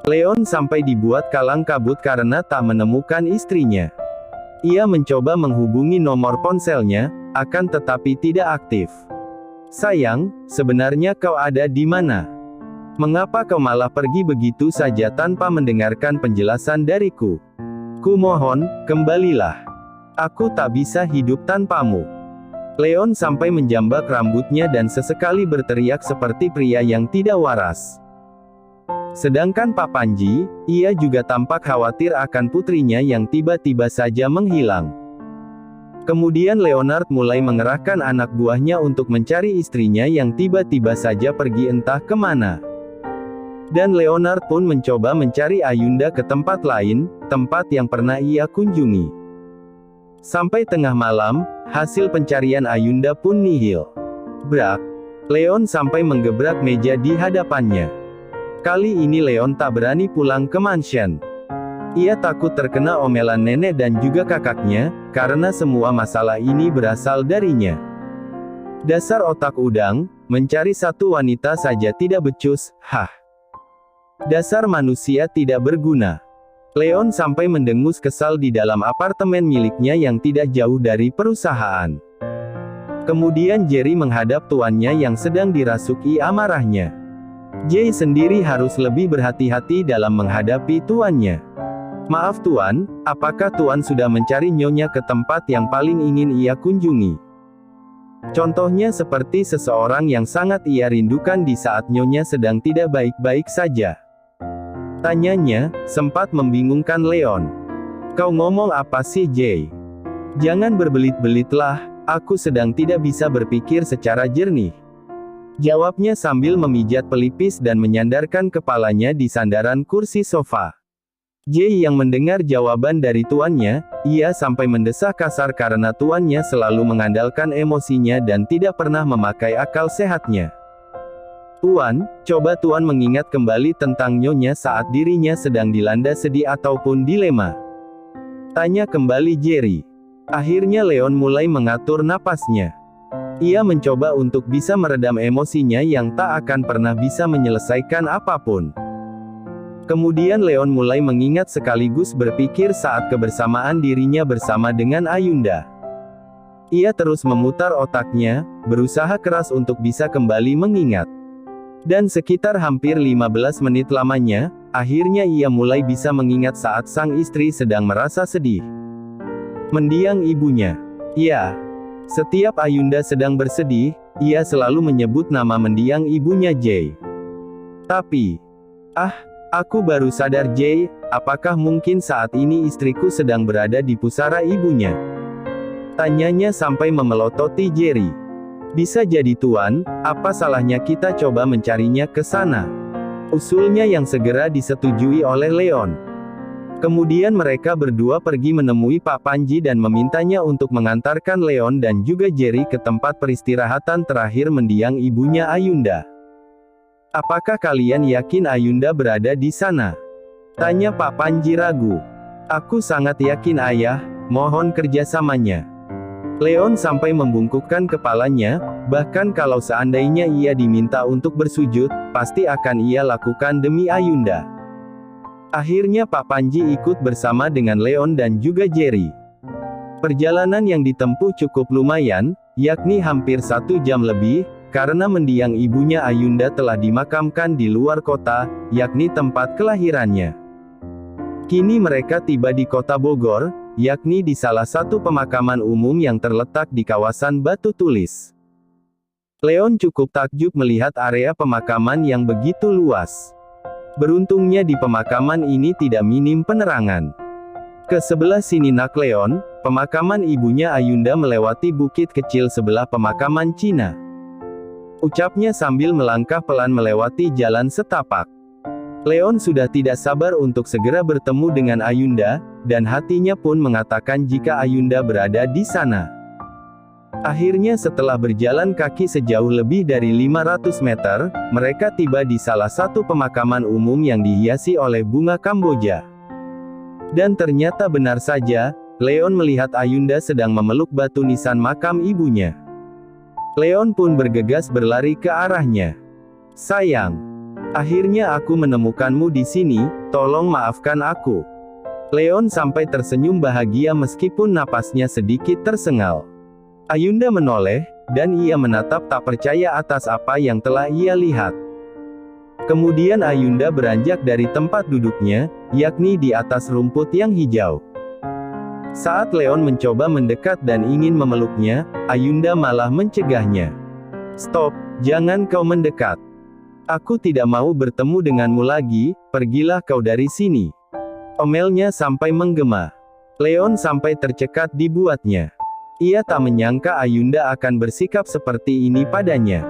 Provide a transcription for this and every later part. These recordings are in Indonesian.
Leon sampai dibuat kalang kabut karena tak menemukan istrinya. Ia mencoba menghubungi nomor ponselnya, akan tetapi tidak aktif. "Sayang, sebenarnya kau ada di mana? Mengapa kau malah pergi begitu saja tanpa mendengarkan penjelasan dariku? Kumohon, kembalilah. Aku tak bisa hidup tanpamu." Leon sampai menjambak rambutnya dan sesekali berteriak seperti pria yang tidak waras. Sedangkan Pak Panji, ia juga tampak khawatir akan putrinya yang tiba-tiba saja menghilang. Kemudian Leonard mulai mengerahkan anak buahnya untuk mencari istrinya yang tiba-tiba saja pergi entah kemana. Dan Leonard pun mencoba mencari Ayunda ke tempat lain, tempat yang pernah ia kunjungi. Sampai tengah malam, hasil pencarian Ayunda pun nihil. Brak! Leon sampai menggebrak meja di hadapannya. Kali ini Leon tak berani pulang ke mansion. Ia takut terkena omelan nenek dan juga kakaknya, karena semua masalah ini berasal darinya. Dasar otak udang, mencari satu wanita saja tidak becus, hah. Dasar manusia tidak berguna. Leon sampai mendengus kesal di dalam apartemen miliknya yang tidak jauh dari perusahaan. Kemudian Jerry menghadap tuannya yang sedang dirasuki amarahnya. Jay sendiri harus lebih berhati-hati dalam menghadapi tuannya. "Maaf tuan, apakah tuan sudah mencari nyonya ke tempat yang paling ingin ia kunjungi? Contohnya seperti seseorang yang sangat ia rindukan di saat nyonya sedang tidak baik-baik saja?" Tanyanya, sempat membingungkan Leon. "Kau ngomong apa sih Jay? Jangan berbelit-belitlah, aku sedang tidak bisa berpikir secara jernih," jawabnya sambil memijat pelipis dan menyandarkan kepalanya di sandaran kursi sofa. Jay yang mendengar jawaban dari tuannya, ia sampai mendesah kasar karena tuannya selalu mengandalkan emosinya dan tidak pernah memakai akal sehatnya. "Tuan, coba tuan mengingat kembali tentang nyonya saat dirinya sedang dilanda sedih ataupun dilema," tanya kembali Jerry. Akhirnya Leon mulai mengatur napasnya. Ia mencoba untuk bisa meredam emosinya yang tak akan pernah bisa menyelesaikan apapun. Kemudian Leon mulai mengingat sekaligus berpikir saat kebersamaan dirinya bersama dengan Ayunda. Ia terus memutar otaknya, berusaha keras untuk bisa kembali mengingat. Dan sekitar hampir 15 menit lamanya, akhirnya ia mulai bisa mengingat saat sang istri sedang merasa sedih. Mendiang ibunya. Ya. Setiap Ayunda sedang bersedih, ia selalu menyebut nama mendiang ibunya Jay. Tapi, aku baru sadar Jay, apakah mungkin saat ini istriku sedang berada di pusara ibunya? Tanyanya sampai memelototi Jerry. "Bisa jadi tuan, apa salahnya kita coba mencarinya ke sana?" usulnya yang segera disetujui oleh Leon. Kemudian mereka berdua pergi menemui Pak Panji dan memintanya untuk mengantarkan Leon dan juga Jerry ke tempat peristirahatan terakhir mendiang ibunya Ayunda. "Apakah kalian yakin Ayunda berada di sana?" tanya Pak Panji ragu. "Aku sangat yakin ayah, mohon kerjasamanya." Leon sampai membungkukkan kepalanya, bahkan kalau seandainya ia diminta untuk bersujud, pasti akan ia lakukan demi Ayunda. Akhirnya Pak Panji ikut bersama dengan Leon dan juga Jerry. Perjalanan yang ditempuh cukup lumayan, yakni hampir 1 jam lebih, karena mendiang ibunya Ayunda telah dimakamkan di luar kota, yakni tempat kelahirannya. Kini mereka tiba di kota Bogor, yakni di salah satu pemakaman umum yang terletak di kawasan Batu Tulis. Leon cukup takjub melihat area pemakaman yang begitu luas. Beruntungnya di pemakaman ini tidak minim penerangan. Ke sebelah sini nak Leon, pemakaman ibunya Ayunda melewati bukit kecil sebelah pemakaman Cina. Ucapnya sambil melangkah pelan melewati jalan setapak. Leon sudah tidak sabar untuk segera bertemu dengan Ayunda, dan hatinya pun mengatakan jika Ayunda berada di sana. Akhirnya setelah berjalan kaki sejauh lebih dari 500 meter, mereka tiba di salah satu pemakaman umum yang dihiasi oleh bunga Kamboja. Dan ternyata benar saja, Leon melihat Ayunda sedang memeluk batu nisan makam ibunya. Leon pun bergegas berlari ke arahnya. "Sayang, Akhirnya aku menemukanmu di sini, tolong maafkan aku. Leon sampai tersenyum bahagia meskipun napasnya sedikit tersengal. Ayunda menoleh, dan ia menatap tak percaya atas apa yang telah ia lihat. Kemudian Ayunda beranjak dari tempat duduknya, yakni di atas rumput yang hijau. Saat Leon mencoba mendekat dan ingin memeluknya, Ayunda malah mencegahnya. "Stop, jangan kau mendekat. Aku tidak mau bertemu denganmu lagi, pergilah kau dari sini." Omelnya sampai menggema. Leon sampai tercekat dibuatnya. Ia tak menyangka Ayunda akan bersikap seperti ini padanya.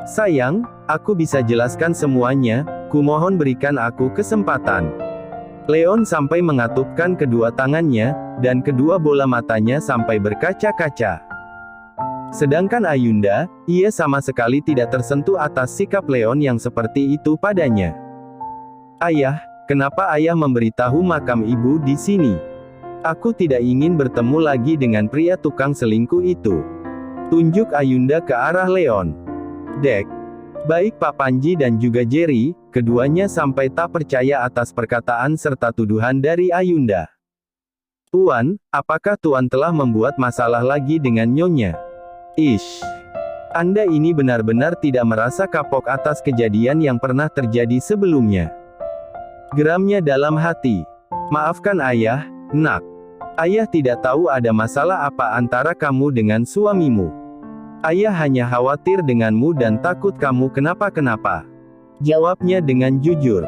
"Sayang, aku bisa jelaskan semuanya, kumohon berikan aku kesempatan." Leon sampai mengatupkan kedua tangannya, dan kedua bola matanya sampai berkaca-kaca. Sedangkan Ayunda, ia sama sekali tidak tersentuh atas sikap Leon yang seperti itu padanya. "Ayah, kenapa ayah memberitahu makam ibu di sini? Aku tidak ingin bertemu lagi dengan pria tukang selingkuh itu." Tunjuk Ayunda ke arah Leon. "Dek." Baik Pak Panji dan juga Jerry, keduanya sampai tak percaya atas perkataan serta tuduhan dari Ayunda. "Tuan, apakah Tuan telah membuat masalah lagi dengan Nyonya?" "Ish. Anda ini benar-benar tidak merasa kapok atas kejadian yang pernah terjadi sebelumnya." Geramnya dalam hati. "Maafkan ayah, nak. Ayah tidak tahu ada masalah apa antara kamu dengan suamimu. Ayah hanya khawatir denganmu dan takut kamu kenapa-kenapa," jawabnya dengan jujur.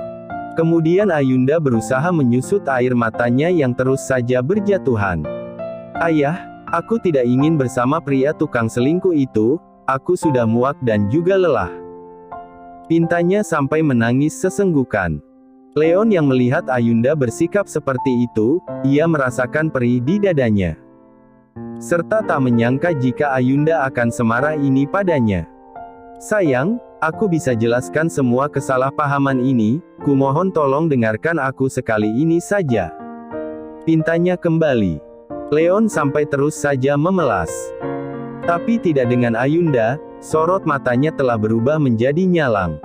Kemudian Ayunda berusaha menyusut air matanya yang terus saja berjatuhan. "Ayah, aku tidak ingin bersama pria tukang selingkuh itu, aku sudah muak dan juga lelah." Pintanya sampai menangis sesenggukan. Leon yang melihat Ayunda bersikap seperti itu, ia merasakan perih di dadanya. Serta tak menyangka jika Ayunda akan semarah ini padanya. "Sayang, aku bisa jelaskan semua kesalahpahaman ini, kumohon tolong dengarkan aku sekali ini saja." Pintanya kembali. Leon sampai terus saja memelas. Tapi tidak dengan Ayunda, sorot matanya telah berubah menjadi nyalang.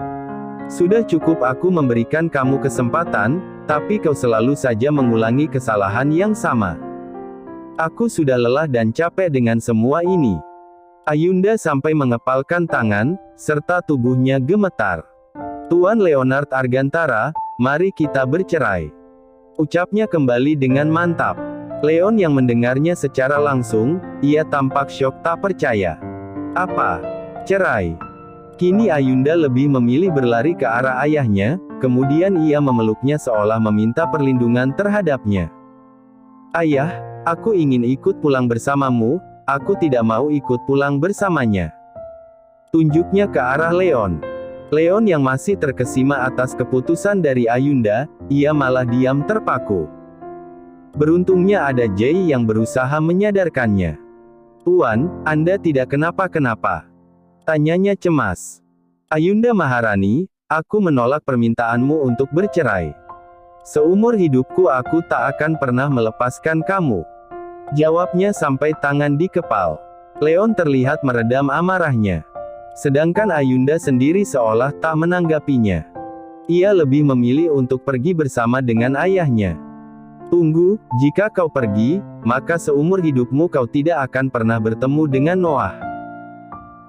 "Sudah cukup aku memberikan kamu kesempatan, tapi kau selalu saja mengulangi kesalahan yang sama. Aku sudah lelah dan capek dengan semua ini." Ayunda sampai mengepalkan tangan, serta tubuhnya gemetar. "Tuan Leonard Argantara, mari kita bercerai," ucapnya kembali dengan mantap. Leon yang mendengarnya secara langsung, ia tampak syok tak percaya. "Apa? Cerai?" Kini Ayunda lebih memilih berlari ke arah ayahnya, kemudian ia memeluknya seolah meminta perlindungan terhadapnya. "Ayah, aku ingin ikut pulang bersamamu, aku tidak mau ikut pulang bersamanya." Tunjuknya ke arah Leon. Leon yang masih terkesima atas keputusan dari Ayunda, ia malah diam terpaku. Beruntungnya ada Jay yang berusaha menyadarkannya. "Tuan, Anda tidak kenapa-kenapa?" tanyanya cemas. "Ayunda Maharani, aku menolak permintaanmu untuk bercerai. Seumur hidupku aku tak akan pernah melepaskan kamu," jawabnya sampai tangan dikepal. Leon terlihat meredam amarahnya. Sedangkan Ayunda sendiri seolah tak menanggapinya. Ia lebih memilih untuk pergi bersama dengan ayahnya. "Tunggu, jika kau pergi, maka seumur hidupmu kau tidak akan pernah bertemu dengan Noah.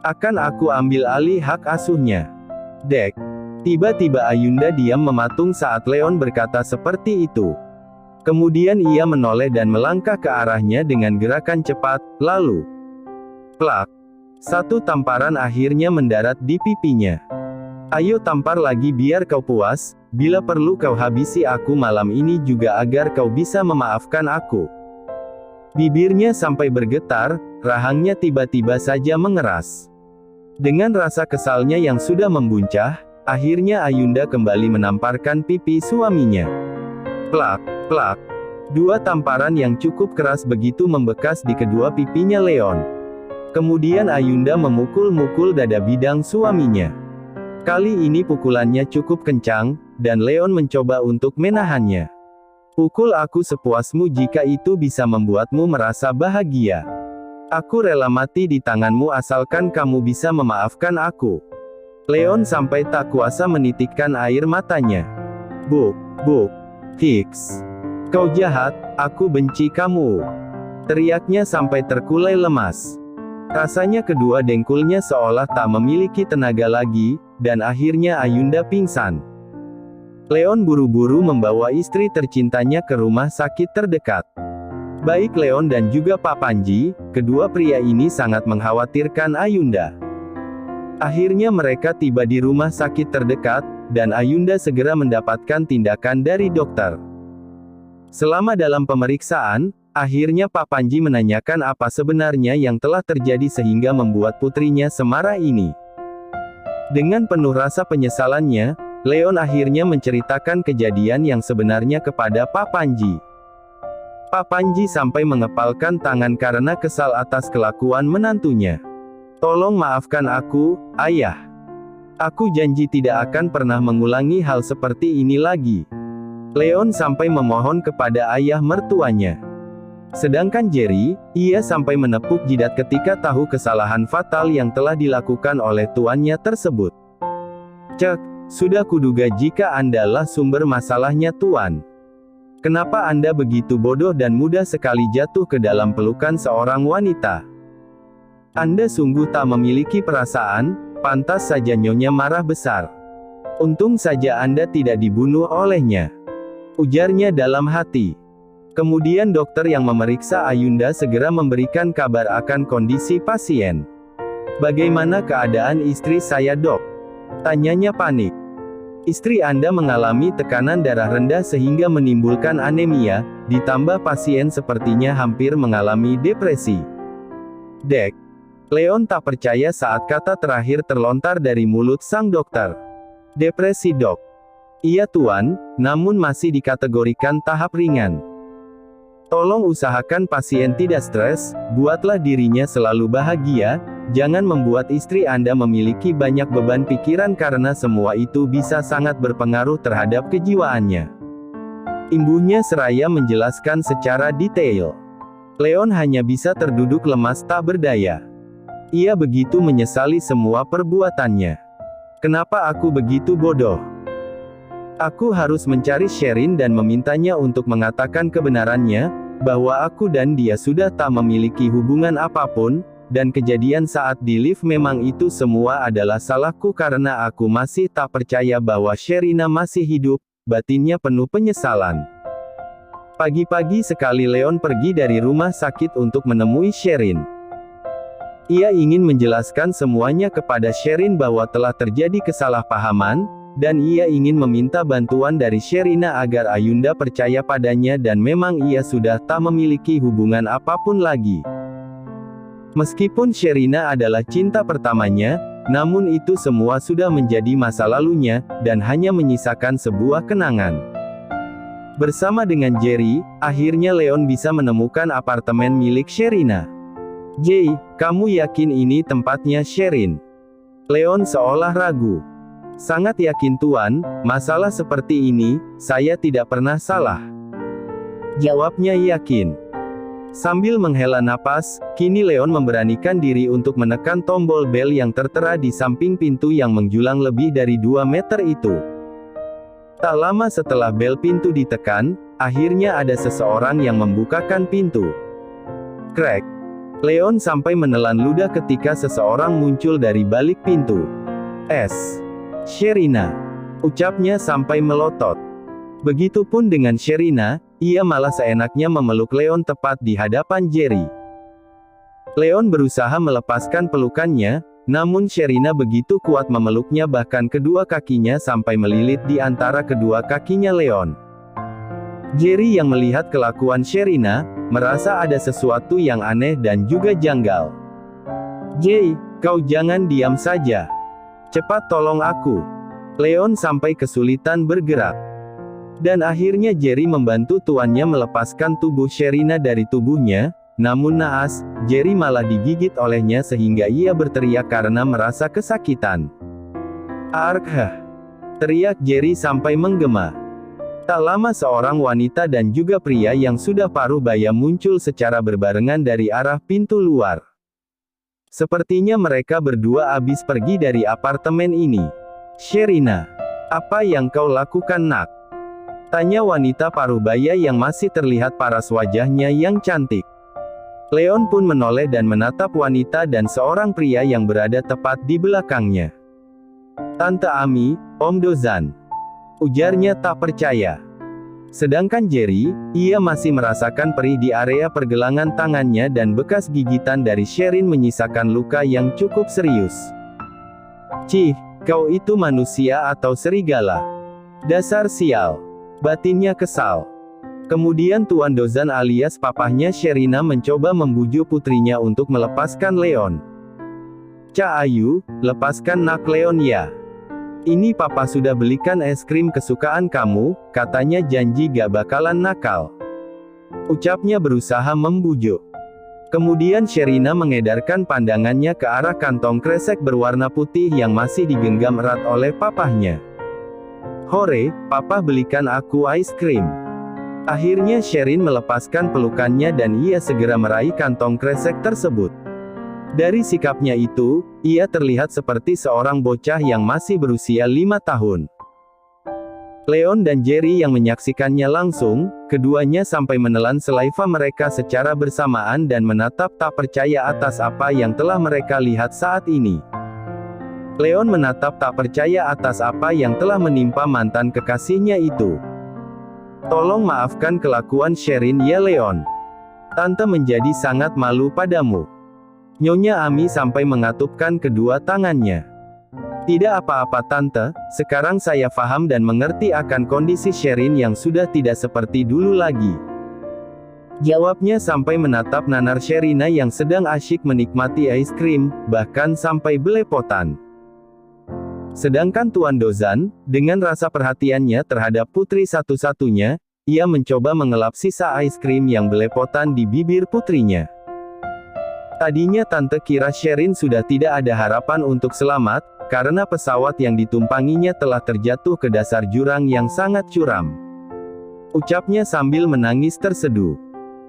Akan aku ambil alih hak asuhnya." "Dek." Tiba-tiba Ayunda diam mematung saat Leon berkata seperti itu. Kemudian ia menoleh dan melangkah ke arahnya dengan gerakan cepat, lalu plak. Satu tamparan akhirnya mendarat di pipinya. "Ayo tampar lagi biar kau puas, bila perlu kau habisi aku malam ini juga agar kau bisa memaafkan aku." Bibirnya sampai bergetar, rahangnya tiba-tiba saja mengeras. Dengan rasa kesalnya yang sudah membuncah, akhirnya Ayunda kembali menamparkan pipi suaminya. Plak, plak. Dua tamparan yang cukup keras begitu membekas di kedua pipinya Leon. Kemudian Ayunda memukul-mukul dada bidang suaminya. Kali ini pukulannya cukup kencang, dan Leon mencoba untuk menahannya. "Pukul aku sepuasmu jika itu bisa membuatmu merasa bahagia. Aku rela mati di tanganmu asalkan kamu bisa memaafkan aku." Leon sampai tak kuasa menitikkan air matanya. Buk, Hicks. Kau jahat, aku benci kamu. Teriaknya sampai terkulai lemas. Rasanya kedua dengkulnya seolah tak memiliki tenaga lagi, dan akhirnya Ayunda pingsan. Leon buru-buru membawa istri tercintanya ke rumah sakit terdekat. Baik Leon dan juga Pak Panji, kedua pria ini sangat mengkhawatirkan Ayunda. Akhirnya mereka tiba di rumah sakit terdekat, dan Ayunda segera mendapatkan tindakan dari dokter. Selama dalam pemeriksaan, akhirnya Pak Panji menanyakan apa sebenarnya yang telah terjadi sehingga membuat putrinya semarah ini. Dengan penuh rasa penyesalannya, Leon akhirnya menceritakan kejadian yang sebenarnya kepada Pak Panji. Pak Panji sampai mengepalkan tangan karena kesal atas kelakuan menantunya. Tolong maafkan aku, Ayah. Aku janji tidak akan pernah mengulangi hal seperti ini lagi. Leon sampai memohon kepada ayah mertuanya. Sedangkan Jerry, ia sampai menepuk jidat ketika tahu kesalahan fatal yang telah dilakukan oleh tuannya tersebut. Cek, sudah kuduga jika Andalah sumber masalahnya Tuan. Kenapa Anda begitu bodoh dan mudah sekali jatuh ke dalam pelukan seorang wanita? Anda sungguh tak memiliki perasaan, pantas saja Nyonya marah besar. Untung saja Anda tidak dibunuh olehnya, ujarnya dalam hati. Kemudian dokter yang memeriksa Ayunda segera memberikan kabar akan kondisi pasien. Bagaimana keadaan istri saya, Dok? Tanyanya panik. Istri Anda mengalami tekanan darah rendah sehingga menimbulkan anemia, ditambah pasien sepertinya hampir mengalami depresi. Dek. Leon tak percaya saat kata terakhir terlontar dari mulut sang dokter. Depresi, Dok. Iya Tuan, namun masih dikategorikan tahap ringan. Tolong usahakan pasien tidak stres, buatlah dirinya selalu bahagia, jangan membuat istri Anda memiliki banyak beban pikiran karena semua itu bisa sangat berpengaruh terhadap kejiwaannya. Imbuhnya seraya menjelaskan secara detail. Leon hanya bisa terduduk lemas tak berdaya. Ia begitu menyesali semua perbuatannya. Kenapa aku begitu bodoh? Aku harus mencari Sherin dan memintanya untuk mengatakan kebenarannya, bahwa aku dan dia sudah tak memiliki hubungan apapun, dan kejadian saat di lift memang itu semua adalah salahku karena aku masih tak percaya bahwa Sherina masih hidup, batinnya penuh penyesalan. Pagi-pagi sekali Leon pergi dari rumah sakit untuk menemui Sherin. Ia ingin menjelaskan semuanya kepada Sherin bahwa telah terjadi kesalahpahaman, dan ia ingin meminta bantuan dari Sherina agar Ayunda percaya padanya dan memang ia sudah tak memiliki hubungan apapun lagi. Meskipun Sherina adalah cinta pertamanya, namun itu semua sudah menjadi masa lalunya, dan hanya menyisakan sebuah kenangan. Bersama dengan Jerry, akhirnya Leon bisa menemukan apartemen milik Sherina. Jay, kamu yakin ini tempatnya Sherin? Leon seolah ragu. Sangat yakin Tuan, masalah seperti ini, saya tidak pernah salah. Jawabnya yakin. Sambil menghela napas, kini Leon memberanikan diri untuk menekan tombol bel yang tertera di samping pintu yang menjulang lebih dari 2 meter itu. Tak lama setelah bel pintu ditekan, akhirnya ada seseorang yang membukakan pintu. Krek. Leon sampai menelan ludah ketika seseorang muncul dari balik pintu. Sherina. Ucapnya sampai melotot. Begitupun dengan Sherina, ia malah seenaknya memeluk Leon tepat di hadapan Jerry. Leon berusaha melepaskan pelukannya, namun Sherina begitu kuat memeluknya bahkan kedua kakinya sampai melilit di antara kedua kakinya Leon. Jerry yang melihat kelakuan Sherina, merasa ada sesuatu yang aneh dan juga janggal. Jay, kau jangan diam saja. Cepat tolong aku. Leon sampai kesulitan bergerak. Dan akhirnya Jerry membantu tuannya melepaskan tubuh Sherina dari tubuhnya, namun naas, Jerry malah digigit olehnya sehingga ia berteriak karena merasa kesakitan. Ark, teriak Jerry sampai menggema. Tak lama seorang wanita dan juga pria yang sudah paruh baya muncul secara berbarengan dari arah pintu luar. Sepertinya mereka berdua habis pergi dari apartemen ini. Sherina, apa yang kau lakukan nak? Tanya wanita parubaya yang masih terlihat paras wajahnya yang cantik. Leon pun menoleh dan menatap wanita dan seorang pria yang berada tepat di belakangnya. Tante Ami, Om Dozan. Ujarnya tak percaya. Sedangkan Jerry, ia masih merasakan perih di area pergelangan tangannya dan bekas gigitan dari Sherin menyisakan luka yang cukup serius. Cih, kau itu manusia atau serigala? Dasar sial. Batinnya kesal. Kemudian Tuan Dozan alias papahnya Sherina mencoba membujuk putrinya untuk melepaskan Leon. Ca Ayu, lepaskan nak Leon ya. Ini papa sudah belikan es krim kesukaan kamu, katanya janji gak bakalan nakal. Ucapnya berusaha membujuk. Kemudian Sherina mengedarkan pandangannya ke arah kantong kresek berwarna putih yang masih digenggam erat oleh papahnya. Hore, papa belikan aku es krim. Akhirnya Sherin melepaskan pelukannya dan ia segera meraih kantong kresek tersebut. Dari sikapnya itu, ia terlihat seperti seorang bocah yang masih berusia 5 tahun. Leon dan Jerry yang menyaksikannya langsung, keduanya sampai menelan saliva mereka secara bersamaan dan menatap tak percaya atas apa yang telah mereka lihat saat ini. Leon menatap tak percaya atas apa yang telah menimpa mantan kekasihnya itu. Tolong maafkan kelakuan Sherin ya Leon. Tante menjadi sangat malu padamu. Nyonya Ami sampai mengatupkan kedua tangannya. Tidak apa-apa tante, sekarang saya paham dan mengerti akan kondisi Sherin yang sudah tidak seperti dulu lagi. Jawabnya sampai menatap nanar Sherina yang sedang asyik menikmati es krim, bahkan sampai belepotan. Sedangkan Tuan Dozan, dengan rasa perhatiannya terhadap putri satu-satunya, ia mencoba mengelap sisa es krim yang belepotan di bibir putrinya. Tadinya tante kira Sherin sudah tidak ada harapan untuk selamat, karena pesawat yang ditumpanginya telah terjatuh ke dasar jurang yang sangat curam. Ucapnya sambil menangis terseduh.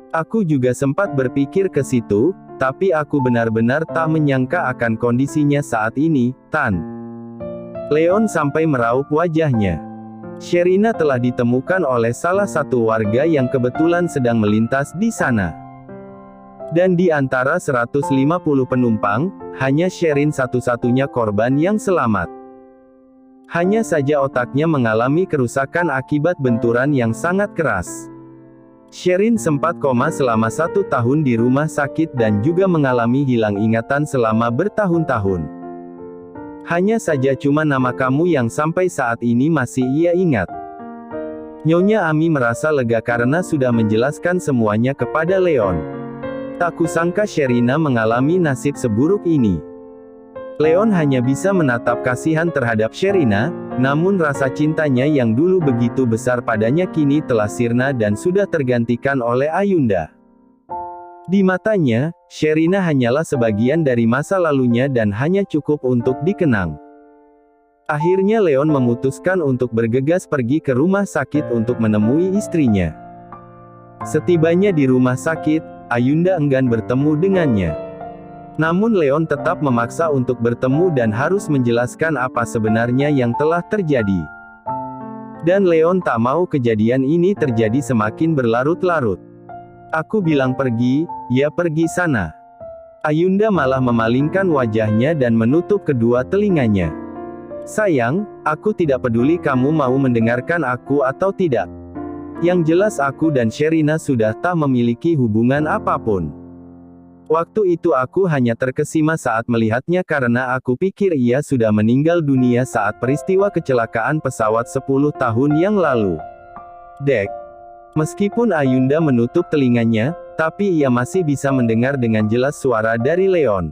Aku juga sempat berpikir ke situ, tapi aku benar-benar tak menyangka akan kondisinya saat ini, Tan. Leon sampai meraup wajahnya. Sherina telah ditemukan oleh salah satu warga yang kebetulan sedang melintas di sana. Dan di antara 150 penumpang, hanya Sherin satu-satunya korban yang selamat. Hanya saja otaknya mengalami kerusakan akibat benturan yang sangat keras. Sherin sempat koma selama 1 tahun di rumah sakit dan juga mengalami hilang ingatan selama bertahun-tahun. Hanya saja cuma nama kamu yang sampai saat ini masih ia ingat. Nyonya Ami merasa lega karena sudah menjelaskan semuanya kepada Leon. Tak kusangka Sherina mengalami nasib seburuk ini. Leon hanya bisa menatap kasihan terhadap Sherina, namun rasa cintanya yang dulu begitu besar padanya kini telah sirna dan sudah tergantikan oleh Ayunda. Di matanya, Sherina hanyalah sebagian dari masa lalunya dan hanya cukup untuk dikenang. Akhirnya Leon memutuskan untuk bergegas pergi ke rumah sakit untuk menemui istrinya. Setibanya di rumah sakit, Ayunda enggan bertemu dengannya. Namun Leon tetap memaksa untuk bertemu dan harus menjelaskan apa sebenarnya yang telah terjadi. Dan Leon tak mau kejadian ini terjadi semakin berlarut-larut. Aku bilang pergi, ya pergi sana. Ayunda malah memalingkan wajahnya dan menutup kedua telinganya. Sayang, aku tidak peduli kamu mau mendengarkan aku atau tidak. Yang jelas aku dan Sherina sudah tak memiliki hubungan apapun. Waktu itu aku hanya terkesima saat melihatnya karena aku pikir ia sudah meninggal dunia saat peristiwa kecelakaan pesawat 10 tahun yang lalu. Dek. Meskipun Ayunda menutup telinganya, tapi ia masih bisa mendengar dengan jelas suara dari Leon.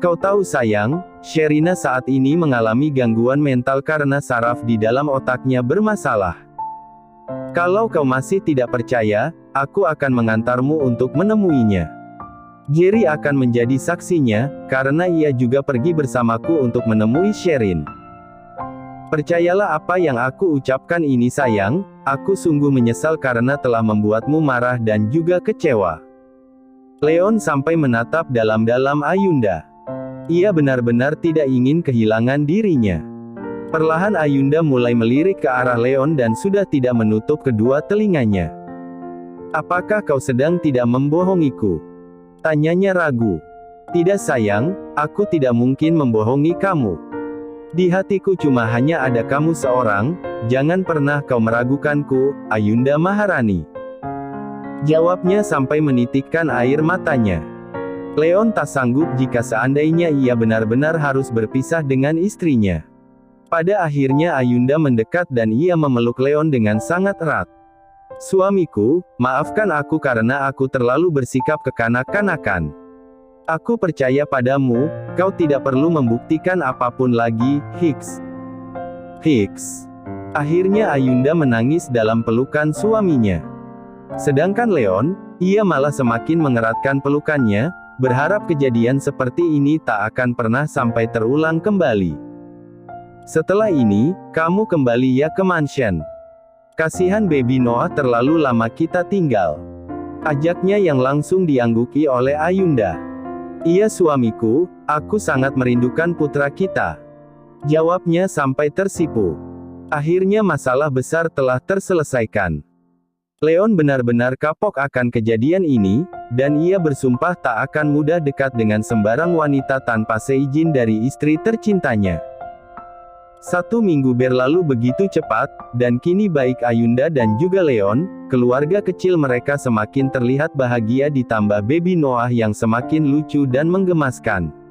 Kau tahu sayang, Sherina saat ini mengalami gangguan mental karena saraf di dalam otaknya bermasalah. Kalau kau masih tidak percaya, aku akan mengantarmu untuk menemuinya. Jerry akan menjadi saksinya, karena ia juga pergi bersamaku untuk menemui Sherin. Percayalah apa yang aku ucapkan ini sayang, aku sungguh menyesal karena telah membuatmu marah dan juga kecewa. Leon sampai menatap dalam-dalam Ayunda. Ia benar-benar tidak ingin kehilangan dirinya. Perlahan Ayunda mulai melirik ke arah Leon dan sudah tidak menutup kedua telinganya. "Apakah kau sedang tidak membohongiku?" tanyanya ragu. "Tidak sayang, aku tidak mungkin membohongi kamu. Di hatiku cuma hanya ada kamu seorang, jangan pernah kau meragukanku, Ayunda Maharani." Jawabnya sampai menitikkan air matanya. Leon tak sanggup jika seandainya ia benar-benar harus berpisah dengan istrinya. Pada akhirnya Ayunda mendekat dan ia memeluk Leon dengan sangat erat. "Suamiku, maafkan aku karena aku terlalu bersikap kekanak-kanakan. Aku percaya padamu, kau tidak perlu membuktikan apapun lagi, Hicks." Hicks. Akhirnya Ayunda menangis dalam pelukan suaminya. Sedangkan Leon, ia malah semakin mengeratkan pelukannya, berharap kejadian seperti ini tak akan pernah sampai terulang kembali. "Setelah ini, kamu kembali ya ke mansion. Kasihan baby Noah terlalu lama kita tinggal," ajaknya yang langsung diangguki oleh Ayunda. "Iya suamiku, aku sangat merindukan putra kita," jawabnya sampai tersipu. Akhirnya masalah besar telah terselesaikan. Leon benar-benar kapok akan kejadian ini, dan ia bersumpah tak akan mudah dekat dengan sembarang wanita tanpa seizin dari istri tercintanya. 1 minggu berlalu begitu cepat, dan kini baik Ayunda dan juga Leon, keluarga kecil mereka semakin terlihat bahagia ditambah baby Noah yang semakin lucu dan menggemaskan.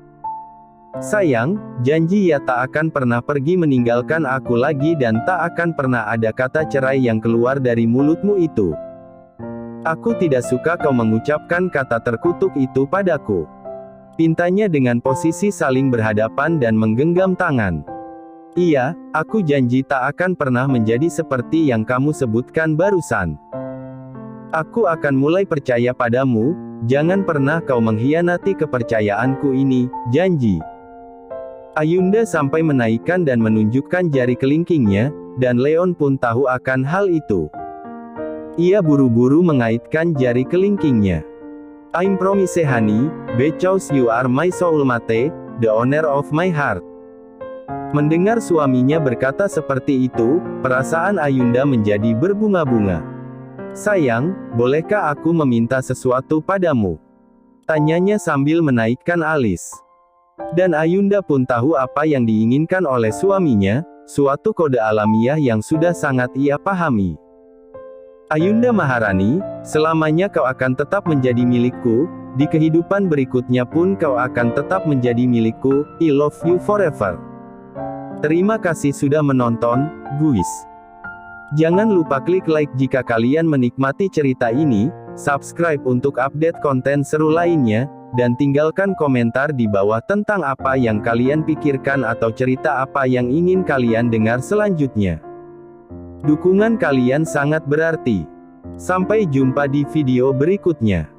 "Sayang, janji ya tak akan pernah pergi meninggalkan aku lagi dan tak akan pernah ada kata cerai yang keluar dari mulutmu itu. Aku tidak suka kau mengucapkan kata terkutuk itu padaku," pintanya dengan posisi saling berhadapan dan menggenggam tangan. "Iya, aku janji tak akan pernah menjadi seperti yang kamu sebutkan barusan. Aku akan mulai percaya padamu, jangan pernah kau mengkhianati kepercayaanku ini, janji." Ayunda sampai menaikkan dan menunjukkan jari kelingkingnya, dan Leon pun tahu akan hal itu. Ia buru-buru mengaitkan jari kelingkingnya. "I promise honey, because you are my soulmate, the owner of my heart." Mendengar suaminya berkata seperti itu, perasaan Ayunda menjadi berbunga-bunga. "Sayang, bolehkah aku meminta sesuatu padamu?" tanyanya sambil menaikkan alis. Dan Ayunda pun tahu apa yang diinginkan oleh suaminya, suatu kode alamiah yang sudah sangat ia pahami. "Ayunda Maharani, selamanya kau akan tetap menjadi milikku, di kehidupan berikutnya pun kau akan tetap menjadi milikku, I love you forever." Terima kasih sudah menonton, guys. Jangan lupa klik like jika kalian menikmati cerita ini, subscribe untuk update konten seru lainnya, dan tinggalkan komentar di bawah tentang apa yang kalian pikirkan atau cerita apa yang ingin kalian dengar selanjutnya. Dukungan kalian sangat berarti. Sampai jumpa di video berikutnya.